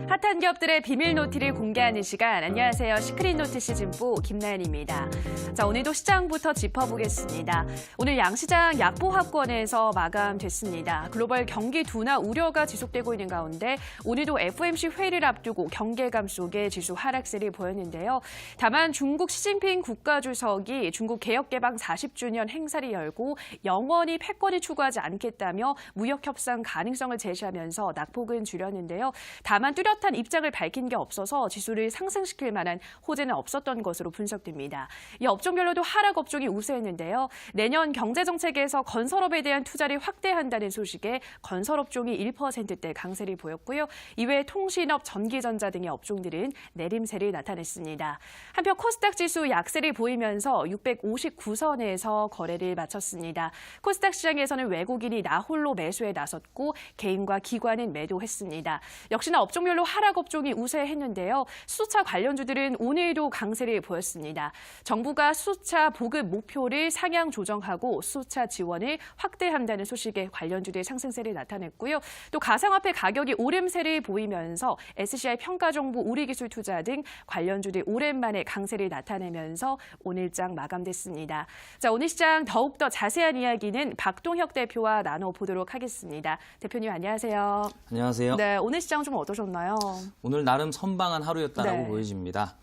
핫한 기업들의 비밀 노트를 공개하는 시간. 안녕하세요. 시크릿 노트 시즌4 김나연입니다. 자, 오늘도 시장부터 짚어보겠습니다. 오늘 양시장 약보합권에서 마감됐습니다. 글로벌 경기 둔화 우려가 지속되고 있는 가운데 오늘도 FOMC 회의를 앞두고 경계감 속에 지수 하락세를 보였는데요. 다만 중국 시진핑 국가주석이 중국 개혁개방 40주년 행사를 열고 영원히 패권을 추구하지 않겠다며 무역 협상 가능성을 제시하면서 낙폭은 줄였는데요. 다만 뚜렷한 입장을 밝힌 게 없어서 지수를 상승시킬 만한 호재는 없었던 것으로 분석됩니다. 이 업종별로도 하락 업종이 우세했는데요. 내년 경제정책에서 건설업에 대한 투자를 확대한다는 소식에 건설업종이 1%대 강세를 보였고요. 이외에 통신업, 전기전자 등의 업종들은 내림세를 나타냈습니다. 한편 코스닥 지수 약세를 보이면서 659선에서 거래를 마쳤습니다. 코스닥 시장에서는 외국인이 나홀로 매수에 나섰고 개인과 기관은 매도했습니다. 역시나 업종별로 하락 업종이 우세했는데요. 수소차 관련주들은 오늘도 강세를 보였습니다. 정부가 수소차 보급 목표를 상향 조정하고 수소차 지원을 확대한다는 소식에 관련주들 상승세를 나타냈고요. 또 가상화폐 가격이 오름세를 보이면서 SCI 평가정보 우리기술 투자 등 관련주들 오랜만에 강세를 나타내면서 오늘장 마감됐습니다. 자, 오늘 시장 더욱더 자세한 이야기는 박동혁 대표와 나눠보도록 하겠습니다. 대표님 안녕하세요. 안녕하세요. 네, 오늘 시장 좀 어떠셨나요? 오늘 나름 선방한 하루였다라고 네. 보여집니다.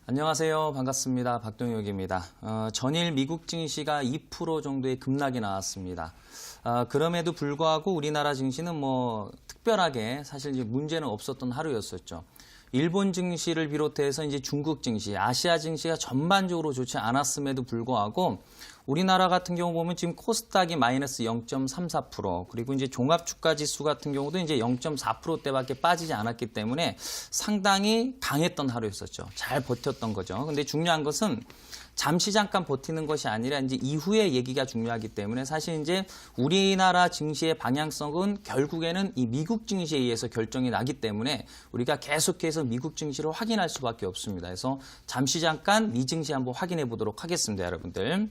안녕하세요. 반갑습니다. 박동혁입니다. 전일 미국 증시가 2% 정도의 급락이 나왔습니다. 그럼에도 불구하고 우리나라 증시는 특별하게 사실 이제 문제는 없었던 하루였었죠. 일본 증시를 비롯해서 이제 중국 증시, 아시아 증시가 전반적으로 좋지 않았음에도 불구하고 우리나라 같은 경우 보면 지금 코스닥이 마이너스 0.34%, 그리고 이제 종합주가지수 같은 경우도 이제 0.4%대밖에 빠지지 않았기 때문에 상당히 강했던 하루였었죠. 잘 버텼던 거죠. 근데 중요한 것은 잠시 잠깐 버티는 것이 아니라 이제 이후의 얘기가 중요하기 때문에 사실 이제 우리나라 증시의 방향성은 결국에는 이 미국 증시에 의해서 결정이 나기 때문에 우리가 계속해서 미국 증시를 확인할 수밖에 없습니다. 그래서 잠시 잠깐 미 증시 한번 확인해 보도록 하겠습니다, 여러분들.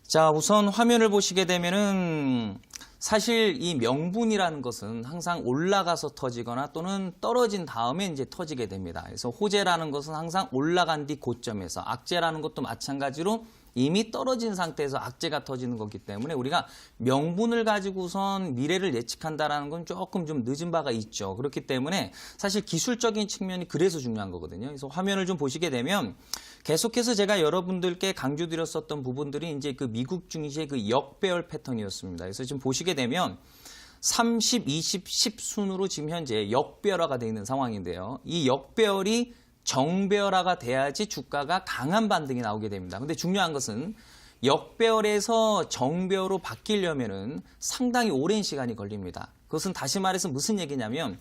자, 우선 화면을 보시게 되면은 사실 이 명분이라는 것은 항상 올라가서 터지거나 또는 떨어진 다음에 이제 터지게 됩니다. 그래서 호재라는 것은 항상 올라간 뒤 고점에서, 악재라는 것도 마찬가지로 이미 떨어진 상태에서 악재가 터지는 거기 때문에 우리가 명분을 가지고선 미래를 예측한다라는 건 조금 좀 늦은 바가 있죠. 그렇기 때문에 사실 기술적인 측면이 그래서 중요한 거거든요. 그래서 화면을 좀 보시게 되면 계속해서 제가 여러분들께 강조드렸었던 부분들이 이제 그 미국 증시의 그 역배열 패턴이었습니다. 그래서 지금 보시게 되면 30, 20, 10 순으로 지금 현재 역배열화가 되어 있는 상황인데요. 이 역배열이 정배열화가 돼야지 주가가 강한 반등이 나오게 됩니다. 근데 중요한 것은 역배열에서 정배열로 바뀌려면은 상당히 오랜 시간이 걸립니다. 그것은 다시 말해서 무슨 얘기냐면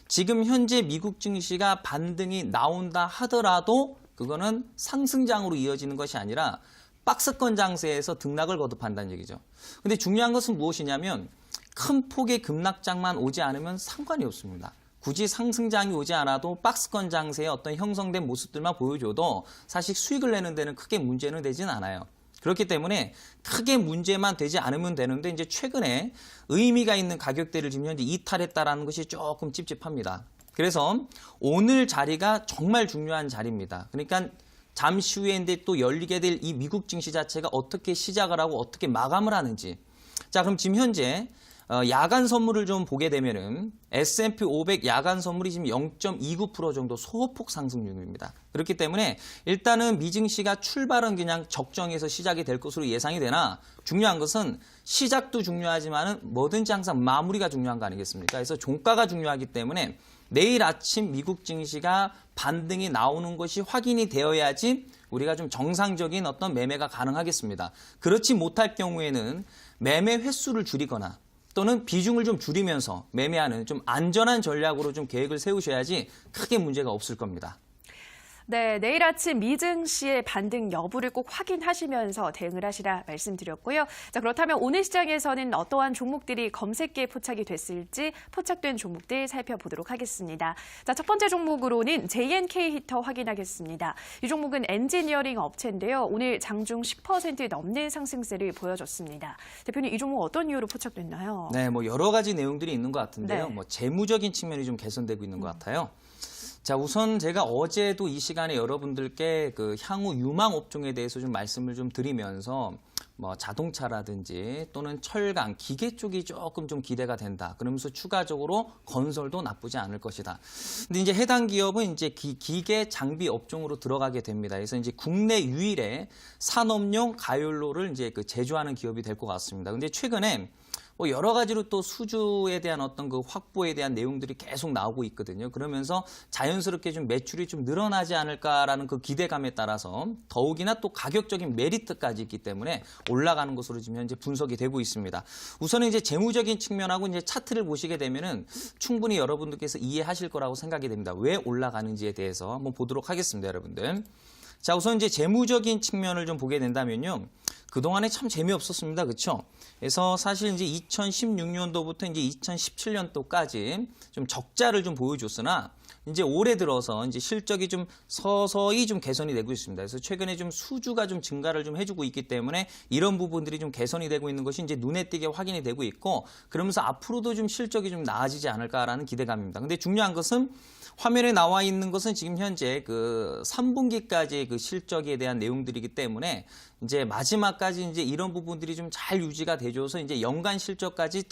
지금 현재 미국 증시가 반등이 나온다 하더라도 그거는 상승장으로 이어지는 것이 아니라 박스권 장세에서 등락을 거듭한다는 얘기죠. 근데 중요한 것은 무엇이냐면 큰 폭의 급락장만 오지 않으면 상관이 없습니다. 굳이 상승장이 오지 않아도 박스권 장세의 어떤 형성된 모습들만 보여줘도 사실 수익을 내는 데는 크게 문제는 되진 않아요. 그렇기 때문에 크게 문제만 되지 않으면 되는데 이제 최근에 의미가 있는 가격대를 지금 현재 이탈했다라는 것이 조금 찝찝합니다. 그래서 오늘 자리가 정말 중요한 자리입니다. 그러니까 잠시 후에 이제 또 열리게 될 이 미국 증시 자체가 어떻게 시작을 하고 어떻게 마감을 하는지. 자, 그럼 지금 현재 야간 선물을 좀 보게 되면은 S&P 500 야간 선물이 지금 0.29% 정도 소폭 상승 중입니다. 그렇기 때문에 일단은 미증시가 출발은 그냥 적정해서 시작이 될 것으로 예상이 되나 중요한 것은 시작도 중요하지만은 뭐든지 항상 마무리가 중요한 거 아니겠습니까? 그래서 종가가 중요하기 때문에 내일 아침 미국 증시가 반등이 나오는 것이 확인이 되어야지 우리가 좀 정상적인 어떤 매매가 가능하겠습니다. 그렇지 못할 경우에는 매매 횟수를 줄이거나 또는 비중을 좀 줄이면서 매매하는 좀 안전한 전략으로 좀 계획을 세우셔야지 크게 문제가 없을 겁니다. 네, 내일 아침 미증시의 반등 여부를 꼭 확인하시면서 대응을 하시라 말씀드렸고요. 자, 그렇다면 오늘 시장에서는 어떠한 종목들이 검색기에 포착이 됐을지 포착된 종목들 살펴보도록 하겠습니다. 자, 첫 번째 종목으로는 JNK 히터 확인하겠습니다. 이 종목은 엔지니어링 업체인데요. 오늘 장중 10% 넘는 상승세를 보여줬습니다. 대표님, 이 종목 어떤 이유로 포착됐나요? 네, 뭐 여러 가지 내용들이 있는 것 같은데요. 네. 뭐 재무적인 측면이 좀 개선되고 있는 것 같아요. 자, 우선 제가 어제도 이 시간에 여러분들께 그 향후 유망 업종에 대해서 좀 말씀을 좀 드리면서 뭐 자동차라든지 또는 철강, 기계 쪽이 조금 좀 기대가 된다. 그러면서 추가적으로 건설도 나쁘지 않을 것이다. 근데 이제 해당 기업은 이제 기계 장비 업종으로 들어가게 됩니다. 그래서 이제 국내 유일의 산업용 가열로를 이제 그 제조하는 기업이 될 것 같습니다. 근데 최근에 뭐 여러 가지로 또 수주에 대한 어떤 그 확보에 대한 내용들이 계속 나오고 있거든요. 그러면서 자연스럽게 좀 매출이 좀 늘어나지 않을까라는 그 기대감에 따라서 더욱이나 또 가격적인 메리트까지 있기 때문에 올라가는 것으로 지금 현재 분석이 되고 있습니다. 우선은 이제 재무적인 측면하고 이제 차트를 보시게 되면은 충분히 여러분들께서 이해하실 거라고 생각이 됩니다. 왜 올라가는지에 대해서 한번 보도록 하겠습니다, 여러분들. 자, 우선 이제 재무적인 측면을 좀 보게 된다면요. 그동안에 참 재미없었습니다. 그렇죠? 그래서 사실 이제 2016년도부터 이제 2017년도까지 좀 적자를 좀 보여줬으나 이제 올해 들어서 이제 실적이 좀 서서히 좀 개선이 되고 있습니다. 그래서 최근에 좀 수주가 좀 증가를 좀 해주고 있기 때문에 이런 부분들이 좀 개선이 되고 있는 것이 이제 눈에 띄게 확인이 되고 있고 그러면서 앞으로도 좀 실적이 좀 나아지지 않을까라는 기대감입니다. 근데 중요한 것은 화면에 나와 있는 것은 지금 현재 그 3분기까지의 그 실적에 대한 내용들이기 때문에 이제 마지막까지 이제 이런 부분들이 좀 잘 유지가 되줘서 이제 연간 실적까지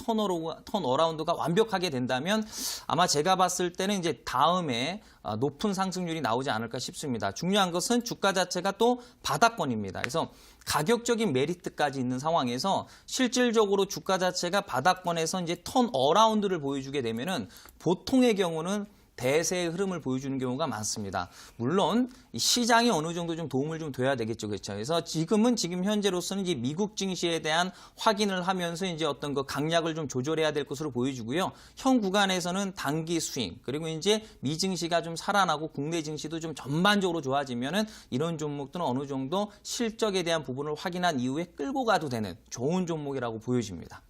턴어라운드가 완벽하게 된다면 아마 제가 봤을 때는 이제 다음에 높은 상승률이 나오지 않을까 싶습니다. 중요한 것은 주가 자체가 또 바닥권입니다. 그래서 가격적인 메리트까지 있는 상황에서 실질적으로 주가 자체가 바닥권에서 이제 턴어라운드를 보여주게 되면은 보통의 경우는 대세의 흐름을 보여주는 경우가 많습니다. 물론 시장이 어느 정도 좀 도움을 좀 줘야 되겠죠, 그렇죠? 그래서 지금 현재로서는 이제 미국 증시에 대한 확인을 하면서 이제 어떤 그 강약을 좀 조절해야 될 것으로 보여주고요. 현 구간에서는 단기 스윙 그리고 이제 미 증시가 좀 살아나고 국내 증시도 좀 전반적으로 좋아지면은 이런 종목들은 어느 정도 실적에 대한 부분을 확인한 이후에 끌고 가도 되는 좋은 종목이라고 보여집니다.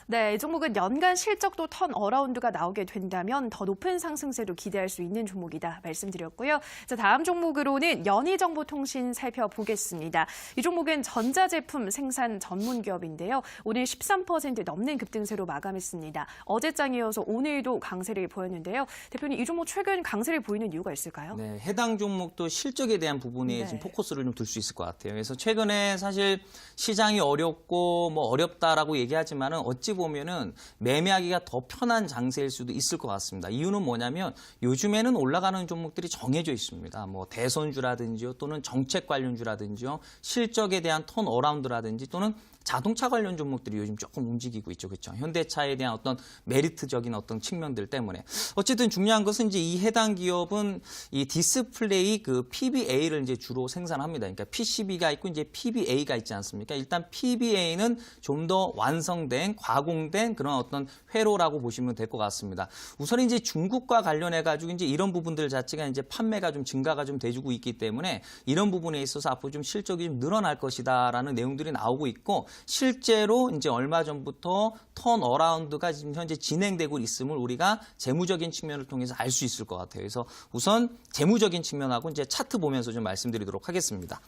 네, 이 종목은 연간 실적도 턴어라운드가 나오게 된다면 더 높은 상승세도 기대할 수 있는 종목이다 말씀드렸고요. 자, 다음 종목으로는 연희정보통신 살펴보겠습니다. 이 종목은 전자제품 생산 전문 기업인데요. 오늘 13% 넘는 급등세로 마감했습니다. 어제장이어서 오늘도 강세를 보였는데요. 대표님, 이 종목 최근 강세를 보이는 이유가 있을까요? 네, 해당 종목도 실적에 대한 부분에 네. 좀 포커스를 좀 둘 수 있을 것 같아요. 그래서 최근에 사실 시장이 어렵고 뭐 어렵다라고 얘기하지만은 어찌 보면은 매매하기가 더 편한 장세일 수도 있을 것 같습니다. 이유는 뭐냐면 요즘에는 올라가는 종목들이 정해져 있습니다. 뭐 대선주라든지요, 또는 정책 관련주라든지요, 실적에 대한 턴어라운드라든지 또는 자동차 관련 종목들이 요즘 조금 움직이고 있죠. 그렇죠? 현대차에 대한 어떤 메리트적인 어떤 측면들 때문에. 어쨌든 중요한 것은 이제 이 해당 기업은 이 디스플레이 그 PBA를 이제 주로 생산합니다. 그러니까 PCB가 있고 이제 PBA가 있지 않습니까? 일단 PBA는 좀 더 완성된, 가공된 그런 어떤 회로라고 보시면 될 것 같습니다. 우선 이제 중국과 관련해 가지고 이제 이런 부분들 자체가 이제 판매가 좀 증가가 좀 돼주고 있기 때문에 이런 부분에 있어서 앞으로 좀 실적이 좀 늘어날 것이다라는 내용들이 나오고 있고 실제로 이제 얼마 전부터 턴어라운드가 지금 현재 진행되고 있음을 우리가 재무적인 측면을 통해서 알 수 있을 것 같아요. 그래서 우선 재무적인 측면하고 이제 차트 보면서 좀 말씀드리도록 하겠습니다.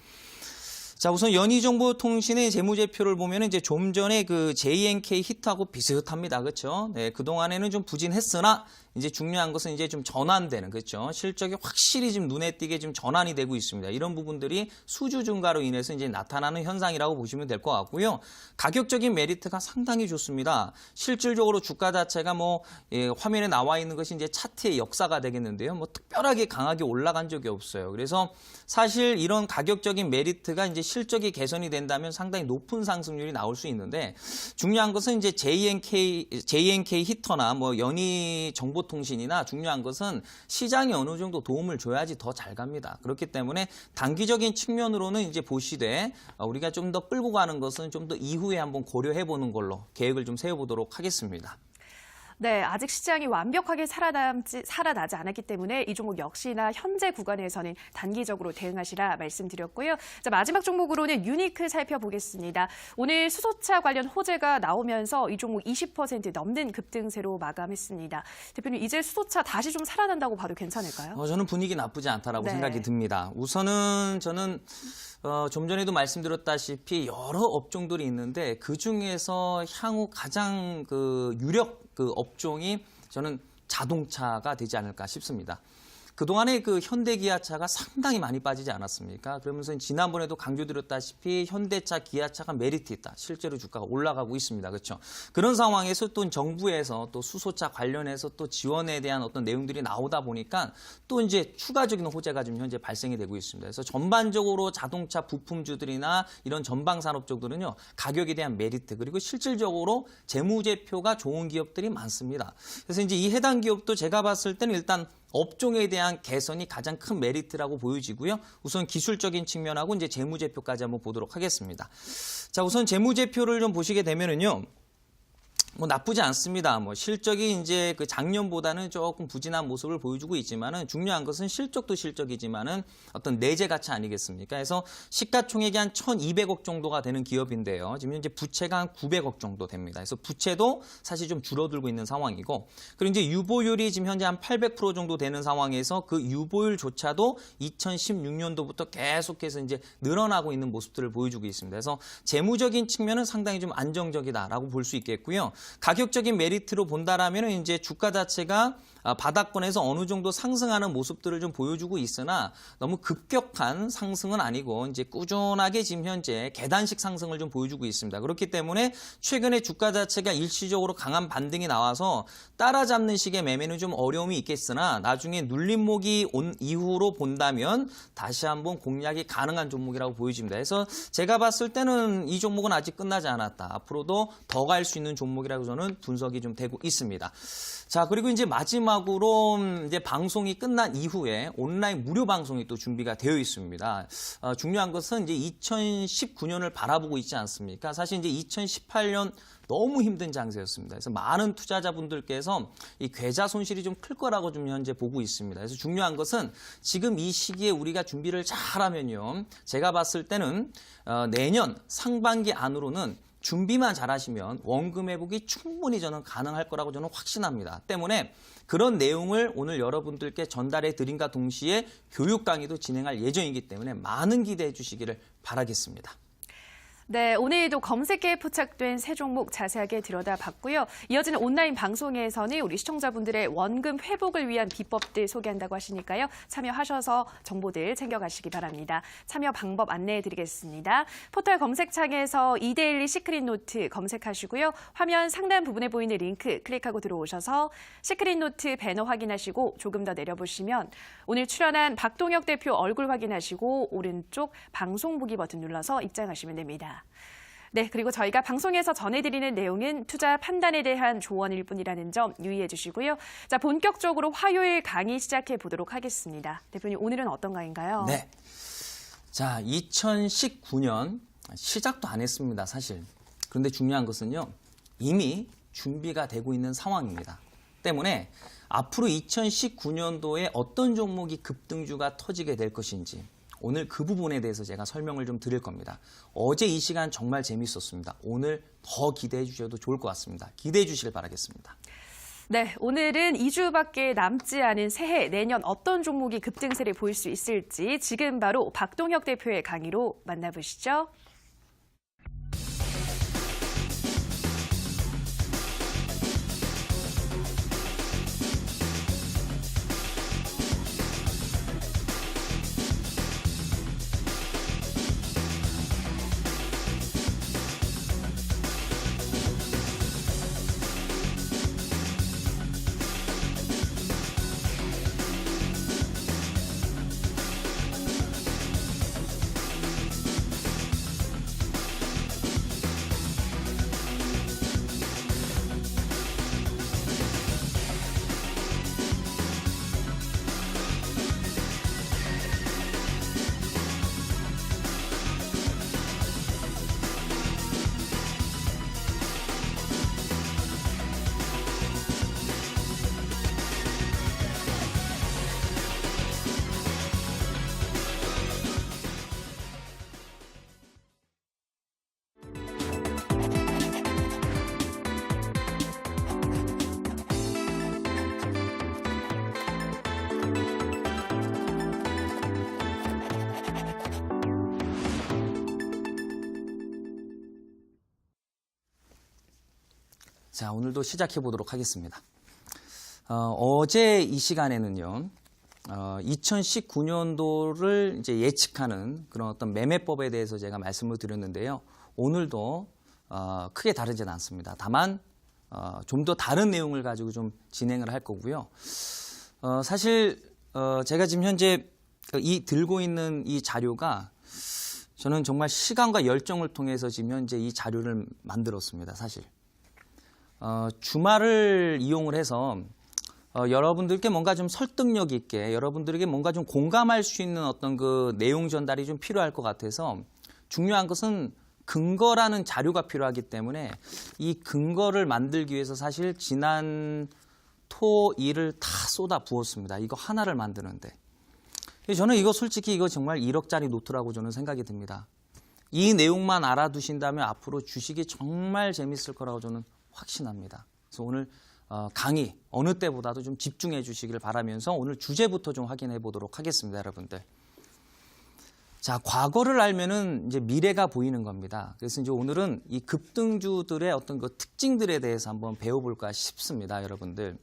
자, 우선 연희정보통신의 재무제표를 보면 이제 좀 전에 그 JNK 히트하고 비슷합니다. 그렇죠? 네, 그동안에는 좀 부진했으나 이제 중요한 것은 이제 좀 전환되는, 그렇죠? 실적이 확실히 지금 눈에 띄게 좀 전환이 되고 있습니다. 이런 부분들이 수주 증가로 인해서 이제 나타나는 현상이라고 보시면 될 것 같고요. 가격적인 메리트가 상당히 좋습니다. 실질적으로 주가 자체가 뭐 화면에 나와 있는 것이 이제 차트의 역사가 되겠는데요. 뭐 특별하게 강하게 올라간 적이 없어요. 그래서 사실 이런 가격적인 메리트가 이제 실적이 개선이 된다면 상당히 높은 상승률이 나올 수 있는데 중요한 것은 이제 JNK 히터나 뭐 연희정보통신이나 중요한 것은 시장이 어느 정도 도움을 줘야지 더 잘 갑니다. 그렇기 때문에 단기적인 측면으로는 이제 보시되 우리가 좀 더 끌고 가는 것은 좀 더 이후에 한번 고려해 보는 걸로 계획을 좀 세워보도록 하겠습니다. 네, 아직 시장이 완벽하게 살아나지 않았기 때문에 이 종목 역시나 현재 구간에서는 단기적으로 대응하시라 말씀드렸고요. 자, 마지막 종목으로는 유니크 살펴보겠습니다. 오늘 수소차 관련 호재가 나오면서 이 종목 20% 넘는 급등세로 마감했습니다. 대표님, 이제 수소차 다시 좀 살아난다고 봐도 괜찮을까요? 저는 분위기 나쁘지 않다라고 네. 생각이 듭니다. 우선은 저는 좀 전에도 말씀드렸다시피 여러 업종들이 있는데 그 중에서 향후 가장 유력 업종이 저는 자동차가 되지 않을까 싶습니다. 그동안에 현대기아차가 상당히 많이 빠지지 않았습니까? 그러면서 지난번에도 강조드렸다시피 현대차, 기아차가 메리트 있다. 실제로 주가가 올라가고 있습니다. 그렇죠? 그런 상황에서 또 정부에서 또 수소차 관련해서 또 지원에 대한 어떤 내용들이 나오다 보니까 또 이제 추가적인 호재가 지금 현재 발생이 되고 있습니다. 그래서 전반적으로 자동차 부품주들이나 이런 전방 산업 쪽들은요, 가격에 대한 메리트 그리고 실질적으로 재무제표가 좋은 기업들이 많습니다. 그래서 이제 이 해당 기업도 제가 봤을 때는 일단 업종에 대한 개선이 가장 큰 메리트라고 보여지고요. 우선 기술적인 측면하고 이제 재무제표까지 한번 보도록 하겠습니다. 자, 우선 재무제표를 좀 보시게 되면은요. 나쁘지 않습니다. 실적이 이제 작년보다는 조금 부진한 모습을 보여주고 있지만은 중요한 것은 실적도 실적이지만은 어떤 내재 가치 아니겠습니까? 그래서 시가총액이 한 1,200억 정도가 되는 기업인데요. 지금 현재 부채가 한 900억 정도 됩니다. 그래서 부채도 사실 좀 줄어들고 있는 상황이고, 그리고 이제 유보율이 지금 현재 한 800% 정도 되는 상황에서 그 유보율조차도 2016년도부터 계속해서 이제 늘어나고 있는 모습들을 보여주고 있습니다. 그래서 재무적인 측면은 상당히 좀 안정적이다라고 볼 수 있겠고요. 가격적인 메리트로 본다라면 이제 주가 자체가 바닥권에서 어느 정도 상승하는 모습들을 좀 보여주고 있으나 너무 급격한 상승은 아니고 이제 꾸준하게 지금 현재 계단식 상승을 좀 보여주고 있습니다. 그렇기 때문에 최근에 주가 자체가 일시적으로 강한 반등이 나와서 따라잡는 식의 매매는 좀 어려움이 있겠으나 나중에 눌림목이 온 이후로 본다면 다시 한번 공략이 가능한 종목이라고 보여집니다. 그래서 제가 봤을 때는 이 종목은 아직 끝나지 않았다. 앞으로도 더 갈 수 있는 종목이라고 저는 분석이 좀 되고 있습니다. 자, 그리고 이제 마지막으로 이제 방송이 끝난 이후에 온라인 무료 방송이 또 준비가 되어 있습니다. 중요한 것은 이제 2019년을 바라보고 있지 않습니까? 사실 이제 2018년 너무 힘든 장세였습니다. 그래서 많은 투자자분들께서 이 계좌 손실이 좀 클 거라고 좀 현재 보고 있습니다. 그래서 중요한 것은 지금 이 시기에 우리가 준비를 잘하면요. 제가 봤을 때는 내년 상반기 안으로는 준비만 잘하시면 원금 회복이 충분히 저는 가능할 거라고 저는 확신합니다. 때문에 그런 내용을 오늘 여러분들께 전달해 드림과 동시에 교육 강의도 진행할 예정이기 때문에 많은 기대해 주시기를 바라겠습니다. 네, 오늘도 검색계에 포착된 새 종목 자세하게 들여다봤고요. 이어지는 온라인 방송에서는 우리 시청자분들의 원금 회복을 위한 비법들 소개한다고 하시니까요. 참여하셔서 정보들 챙겨가시기 바랍니다. 참여 방법 안내해드리겠습니다. 포털 검색창에서 이데일리 시크릿노트 검색하시고요. 화면 상단 부분에 보이는 링크 클릭하고 들어오셔서 시크릿노트 배너 확인하시고 조금 더 내려보시면 오늘 출연한 박동혁 대표 얼굴 확인하시고 오른쪽 방송 보기 버튼 눌러서 입장하시면 됩니다. 네, 그리고 저희가 방송에서 전해드리는 내용은 투자 판단에 대한 조언일 뿐이라는 점 유의해 주시고요. 자, 본격적으로 화요일 강의 시작해 보도록 하겠습니다. 대표님, 오늘은 어떤 강의인가요? 네. 자, 2019년 시작도 안 했습니다, 사실. 그런데 중요한 것은요. 이미 준비가 되고 있는 상황입니다. 때문에 앞으로 2019년도에 어떤 종목이 급등주가 터지게 될 것인지 오늘 그 부분에 대해서 제가 설명을 좀 드릴 겁니다. 어제 이 시간 정말 재밌었습니다. 오늘 더 기대해 주셔도 좋을 것 같습니다. 기대해 주시길 바라겠습니다. 네, 오늘은 2주밖에 남지 않은 새해 내년 어떤 종목이 급등세를 보일 수 있을지 지금 바로 박동혁 대표의 강의로 만나보시죠. 자, 오늘도 시작해 보도록 하겠습니다. 어제 이 시간에는요, 2019년도를 이제 예측하는 그런 어떤 매매법에 대해서 제가 말씀을 드렸는데요. 오늘도 크게 다르지는 않습니다. 다만 좀 더 다른 내용을 가지고 좀 진행을 할 거고요. 사실 제가 지금 현재 들고 있는 이 자료가 저는 정말 시간과 열정을 통해서 지금 현재 이 자료를 만들었습니다. 사실 주말을 이용을 해서 여러분들께 뭔가 좀 설득력 있게 여러분들에게 뭔가 좀 공감할 수 있는 어떤 그 내용 전달이 좀 필요할 것 같아서 중요한 것은 근거라는 자료가 필요하기 때문에 이 근거를 만들기 위해서 사실 지난 토, 일을 다 쏟아 부었습니다. 이거 하나를 만드는데. 저는 이거 솔직히 이거 정말 1억짜리 노트라고 저는 생각이 듭니다. 이 내용만 알아두신다면 앞으로 주식이 정말 재밌을 거라고 저는 확신합니다. 그래서 오늘 강의 어느 때보다도 좀 집중해 주시기를 바라면서 오늘 주제부터 좀 확인해 보도록 하겠습니다, 여러분들. 자, 과거를 알면은 이제 미래가 보이는 겁니다. 그래서 이제 오늘은 이 급등주들의 어떤 그 특징들에 대해서 한번 배워볼까 싶습니다, 여러분들.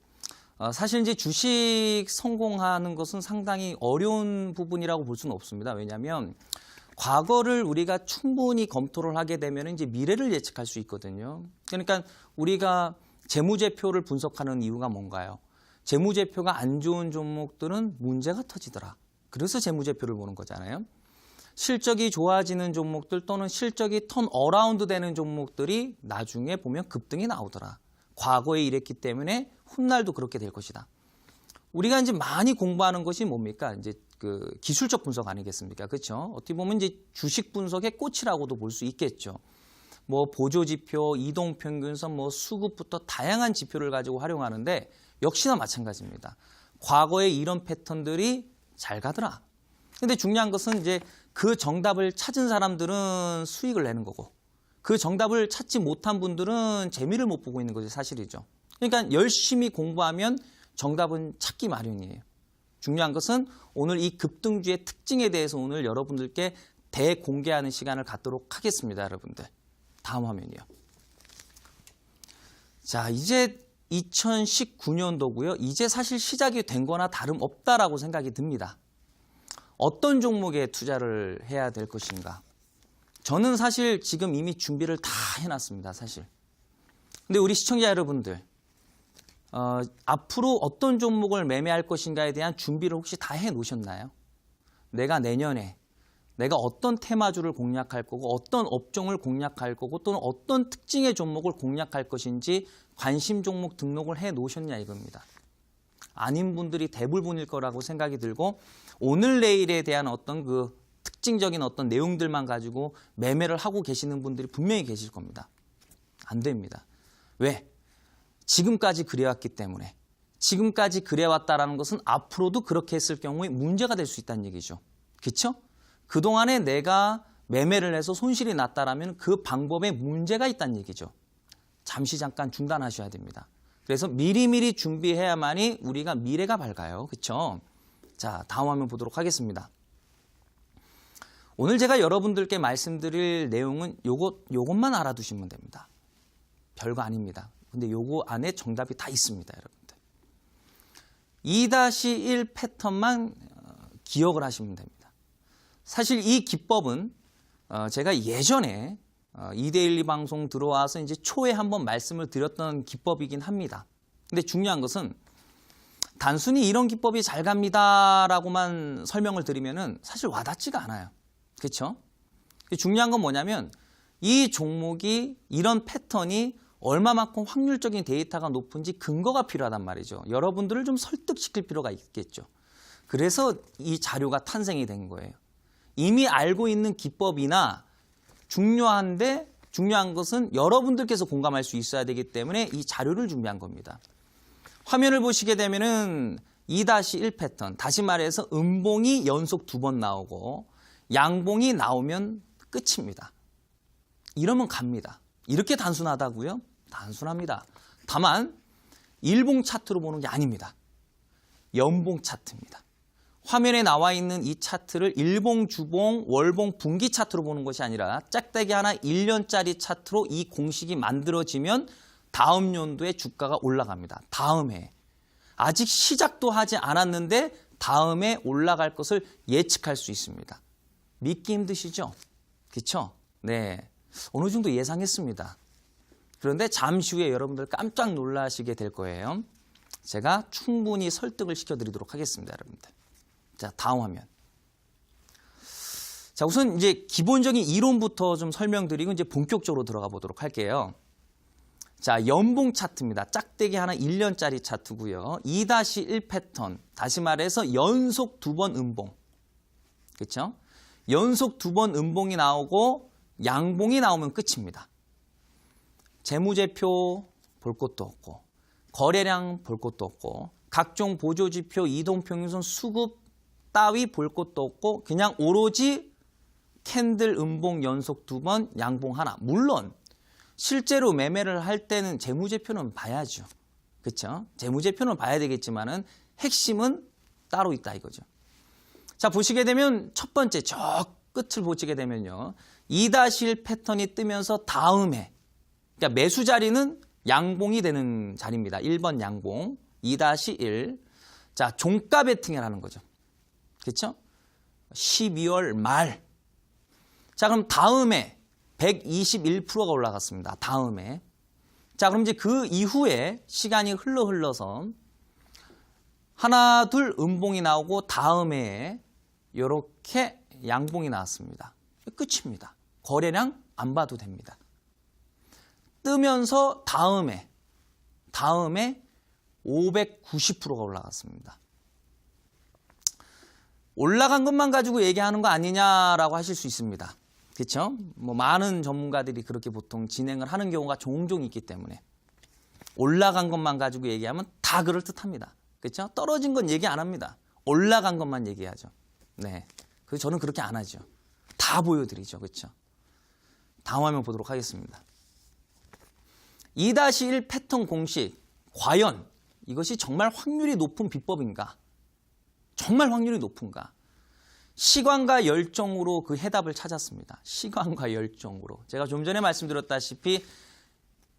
사실 이제 주식 성공하는 것은 상당히 어려운 부분이라고 볼 수는 없습니다. 왜냐하면 과거를 우리가 충분히 검토를 하게 되면 이제 미래를 예측할 수 있거든요. 그러니까 우리가 재무제표를 분석하는 이유가 뭔가요? 재무제표가 안 좋은 종목들은 문제가 터지더라. 그래서 재무제표를 보는 거잖아요. 실적이 좋아지는 종목들 또는 실적이 턴 어라운드 되는 종목들이 나중에 보면 급등이 나오더라. 과거에 이랬기 때문에 훗날도 그렇게 될 것이다. 우리가 이제 많이 공부하는 것이 뭡니까? 이제 그 기술적 분석 아니겠습니까? 그렇죠? 어떻게 보면 이제 주식 분석의 꽃이라고도 볼 수 있겠죠. 뭐 보조지표, 이동평균선, 뭐 수급부터 다양한 지표를 가지고 활용하는데 역시나 마찬가지입니다. 과거에 이런 패턴들이 잘 가더라. 근데 중요한 것은 이제 그 정답을 찾은 사람들은 수익을 내는 거고 그 정답을 찾지 못한 분들은 재미를 못 보고 있는 것이 사실이죠. 그러니까 열심히 공부하면 정답은 찾기 마련이에요. 중요한 것은 오늘 이 급등주의 특징에 대해서 오늘 여러분들께 대공개하는 시간을 갖도록 하겠습니다, 여러분들. 다음 화면이요. 자, 이제 2019년도고요. 이제 사실 시작이 된 거나 다름없다라고 생각이 듭니다. 어떤 종목에 투자를 해야 될 것인가? 저는 사실 지금 이미 준비를 다 해놨습니다, 사실. 근데 우리 시청자 여러분들, 앞으로 어떤 종목을 매매할 것인가에 대한 준비를 혹시 다 해놓으셨나요? 내가 내년에 내가 어떤 테마주를 공략할 거고 어떤 업종을 공략할 거고 또는 어떤 특징의 종목을 공략할 것인지 관심 종목 등록을 해놓으셨냐 이겁니다. 아닌 분들이 대부분일 거라고 생각이 들고 오늘 내일에 대한 어떤 그 특징적인 어떤 내용들만 가지고 매매를 하고 계시는 분들이 분명히 계실 겁니다. 안 됩니다. 왜? 지금까지 그래왔기 때문에 지금까지 그래왔다라는 것은 앞으로도 그렇게 했을 경우에 문제가 될 수 있다는 얘기죠. 그렇죠? 그동안에 내가 매매를 해서 손실이 났다라면 그 방법에 문제가 있다는 얘기죠. 잠시 잠깐 중단하셔야 됩니다. 그래서 미리미리 준비해야만이 우리가 미래가 밝아요. 그렇죠? 자, 다음 화면 보도록 하겠습니다. 오늘 제가 여러분들께 말씀드릴 내용은 요것만 알아두시면 됩니다. 별거 아닙니다. 근데 요거 안에 정답이 다 있습니다, 여러분들. 2-1 패턴만 기억을 하시면 됩니다. 사실 이 기법은 제가 예전에 2대1 방송 들어와서 이제 초에 한번 말씀을 드렸던 기법이긴 합니다. 근데 중요한 것은 단순히 이런 기법이 잘 갑니다라고만 설명을 드리면은 사실 와닿지가 않아요. 그렇죠? 중요한 건 뭐냐면 이 종목이 이런 패턴이 얼마만큼 확률적인 데이터가 높은지 근거가 필요하단 말이죠. 여러분들을 좀 설득시킬 필요가 있겠죠. 그래서 이 자료가 탄생이 된 거예요. 이미 알고 있는 기법이나 중요한데 중요한 것은 여러분들께서 공감할 수 있어야 되기 때문에 이 자료를 준비한 겁니다. 화면을 보시게 되면은 2-1 패턴, 다시 말해서 음봉이 연속 2번 나오고 양봉이 나오면 끝입니다. 이러면 갑니다. 이렇게 단순하다고요? 단순합니다. 다만 일봉 차트로 보는 게 아닙니다. 연봉 차트입니다. 화면에 나와 있는 이 차트를 일봉, 주봉, 월봉, 분기 차트로 보는 것이 아니라 짝대기 하나 1년짜리 차트로 이 공식이 만들어지면 다음 연도에 주가가 올라갑니다. 다음 해. 아직 시작도 하지 않았는데 다음에 올라갈 것을 예측할 수 있습니다. 믿기 힘드시죠? 그렇죠? 네, 어느 정도 예상했습니다. 그런데 잠시 후에 여러분들 깜짝 놀라시게 될 거예요. 제가 충분히 설득을 시켜드리도록 하겠습니다, 여러분들. 자, 다음 화면. 자, 우선 이제 기본적인 이론부터 좀 설명드리고 이제 본격적으로 들어가 보도록 할게요. 자, 연봉 차트입니다. 짝대기 하나 1년짜리 차트고요. 2-1 패턴. 다시 말해서 연속 2번 음봉. 그렇죠? 연속 2번 음봉이 나오고 양봉이 나오면 끝입니다. 재무제표 볼 것도 없고 거래량 볼 것도 없고 각종 보조지표, 이동평균선, 수급 따위 볼 것도 없고 그냥 오로지 캔들 음봉 연속 2번, 양봉 하나. 물론 실제로 매매를 할 때는 재무제표는 봐야죠. 그렇죠? 재무제표는 봐야 되겠지만은 핵심은 따로 있다 이거죠. 자, 보시게 되면 첫 번째 저 끝을 보시게 되면요. 2-1 패턴이 뜨면서 다음에 그러니까 매수 자리는 양봉이 되는 자리입니다. 1번 양봉, 2-1. 자, 종가 베팅을 하는 거죠. 그렇죠? 12월 말. 자, 그럼 다음에 121%가 올라갔습니다. 다음에. 자, 그럼 이제 그 이후에 시간이 흘러서 하나, 둘 음봉이 나오고 다음에 이렇게 양봉이 나왔습니다. 끝입니다. 거래량 안 봐도 됩니다. 뜨면서 다음에 590%가 올라갔습니다. 올라간 것만 가지고 얘기하는 거 아니냐라고 하실 수 있습니다. 그렇죠? 뭐 많은 전문가들이 그렇게 보통 진행을 하는 경우가 종종 있기 때문에 올라간 것만 가지고 얘기하면 다 그럴듯합니다. 그렇죠? 떨어진 건 얘기 안 합니다. 올라간 것만 얘기하죠. 네, 그래서 저는 그렇게 안 하죠. 다 보여드리죠. 그렇죠? 다음 화면 보도록 하겠습니다. 2-1 패턴 공식, 과연 이것이 정말 확률이 높은 비법인가? 정말 확률이 높은가? 시간과 열정으로 그 해답을 찾았습니다. 시간과 열정으로. 제가 좀 전에 말씀드렸다시피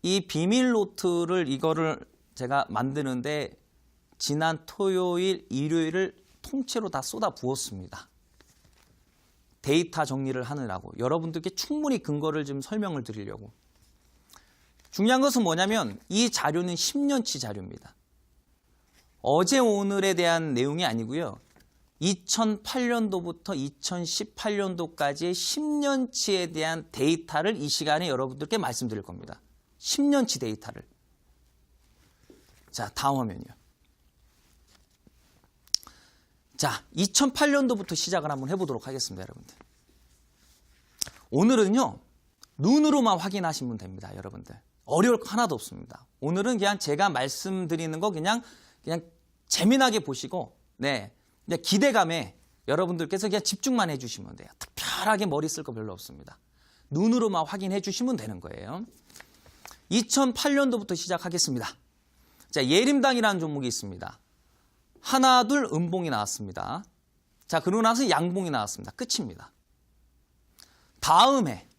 이 비밀 노트를 이거를 제가 만드는데 지난 토요일, 일요일을 통째로 다 쏟아 부었습니다. 데이터 정리를 하느라고. 여러분들께 충분히 근거를 좀 설명을 드리려고. 중요한 것은 뭐냐면 이 자료는 10년치 자료입니다. 어제 오늘에 대한 내용이 아니고요. 2008년도부터 2018년도까지의 10년치에 대한 데이터를 이 시간에 여러분들께 말씀드릴 겁니다. 10년치 데이터를. 자, 다음 화면이요. 자, 2008년도부터 시작을 한번 해보도록 하겠습니다, 여러분들. 오늘은요, 눈으로만 확인하시면 됩니다, 여러분들. 어려울 거 하나도 없습니다. 오늘은 그냥 제가 말씀드리는 거 그냥 재미나게 보시고, 네, 그냥 기대감에 여러분들께서 그냥 집중만 해주시면 돼요. 특별하게 머리 쓸 거 별로 없습니다. 눈으로만 확인해 주시면 되는 거예요. 2008년도부터 시작하겠습니다. 자, 예림당이라는 종목이 있습니다. 하나, 둘 음봉이 나왔습니다. 자, 그러고 나서 양봉이 나왔습니다. 끝입니다. 다음에